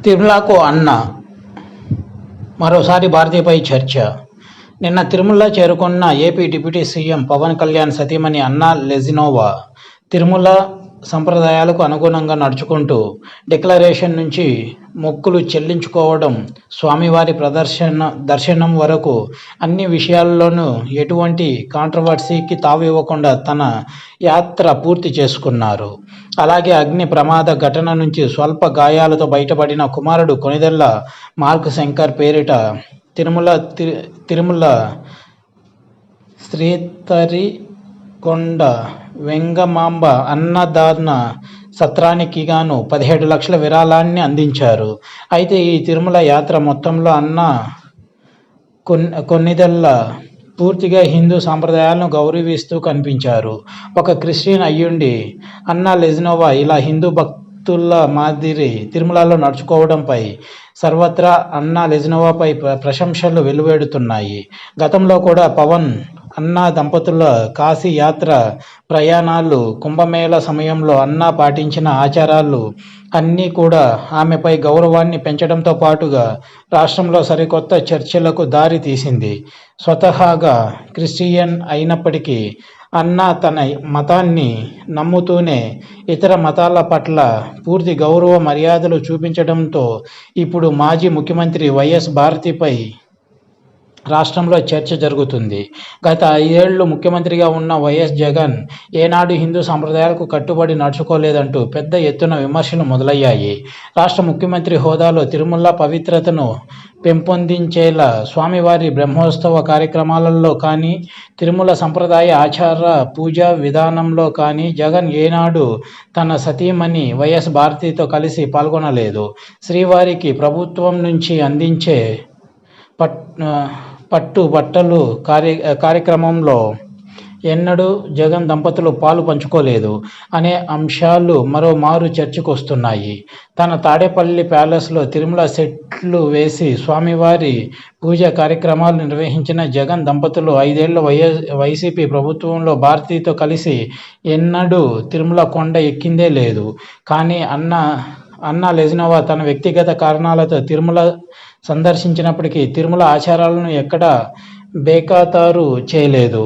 తిరుమలకు అన్న మరోసారి భారతీయపై చర్చ. నిన్న తిరుమల చేరుకున్న AP deputy CM Pawan Kalyan సతీమణి అన్నా లెజినోవా తిరుమల సంప్రదాయాలకు అనుగుణంగా నడుచుకుంటూ డిక్లరేషన్ నుంచి మొక్కులు చెల్లించుకోవడం, స్వామివారి దర్శనం వరకు అన్ని విషయాల్లోనూ ఎటువంటి కాంట్రవర్సీకి తావివ్వకుండా తన యాత్ర పూర్తి చేసుకున్నారు. అలాగే అగ్ని ప్రమాద ఘటన నుంచి స్వల్ప గాయాలతో బయటపడిన కుమారుడు కొణిదెల మార్క్ శంకర్ పేరిట తిరుమల శ్రీతరికొండ వెంగమాంబ అన్నదాన సత్రానికి గాను 17 లక్షల విరాళాన్ని అందించారు. అయితే ఈ తిరుమల యాత్ర మొత్తంలో అన్న కొన్నిదెల పూర్తిగా హిందూ సాంప్రదాయాలను గౌరవిస్తూ కనిపించారు. ఒక క్రిస్టియన్ అయ్యుండి అన్నా లెజినోవా ఇలా హిందూ భక్తుల మాదిరి తిరుమలలో నడుచుకోవడంపై సర్వత్రా అన్నా లెజినోవాపై ప్రశంసలు వెల్లువెత్తుతున్నాయి. గతంలో కూడా పవన్ అన్నా దంపతుల కాశీ యాత్ర ప్రయాణాలు, కుంభమేళా సమయంలో అన్నా పాటించిన ఆచారాలు అన్నీ కూడా ఆమెపై గౌరవాన్ని పెంచడంతో పాటుగా రాష్ట్రంలో సరికొత్త చర్చలకు దారి తీసింది. స్వతహాగా క్రిస్టియన్ అయినప్పటికీ అన్నా తన మతాన్ని నమ్ముతూనే ఇతర మతాల పట్ల పూర్తి గౌరవ మర్యాదలు చూపించడంతో ఇప్పుడు మాజీ ముఖ్యమంత్రి వైఎస్ భారతిపై రాష్ట్రంలో చర్చ జరుగుతుంది. గత 5 ఏళ్లు ముఖ్యమంత్రిగా ఉన్న వైఎస్ జగన్ ఏనాడు హిందూ సంప్రదాయాలకు కట్టుబడి నడుచుకోలేదంటూ పెద్ద ఎత్తున విమర్శలు మొదలయ్యాయి. రాష్ట్ర ముఖ్యమంత్రి హోదాలో తిరుమల పవిత్రతను పెంపొందించేలా స్వామివారి బ్రహ్మోత్సవ కార్యక్రమాలలో కానీ, తిరుమల సంప్రదాయ ఆచార పూజా విధానంలో కానీ జగన్ ఏనాడు తన సతీమణి వైఎస్ భారతితో కలిసి పాల్గొనలేదు. శ్రీవారికి ప్రభుత్వం నుంచి అందించే పట్టు బట్టలు కార్యక్రమంలో ఎన్నడూ జగన్ దంపతులు పాలు పంచుకోలేదు అనే అంశాలు మరోమారు చర్చకు వస్తున్నాయి. తన తాడేపల్లి ప్యాలెస్లో తిరుమల సెట్లు వేసి స్వామివారి పూజా కార్యక్రమాలు నిర్వహించిన జగన్ దంపతులు 5 ఏళ్ల వైసీపీ ప్రభుత్వంలో భారతితో కలిసి ఎన్నడూ తిరుమల కొండ ఎక్కిందే లేదు. కానీ అన్నా లెజినోవా తన వ్యక్తిగత కారణాలతో తిరుమల సందర్శించినప్పటికీ తిరుమల ఆచారాలను ఎక్కడా బేఖాతరు చేయలేదు.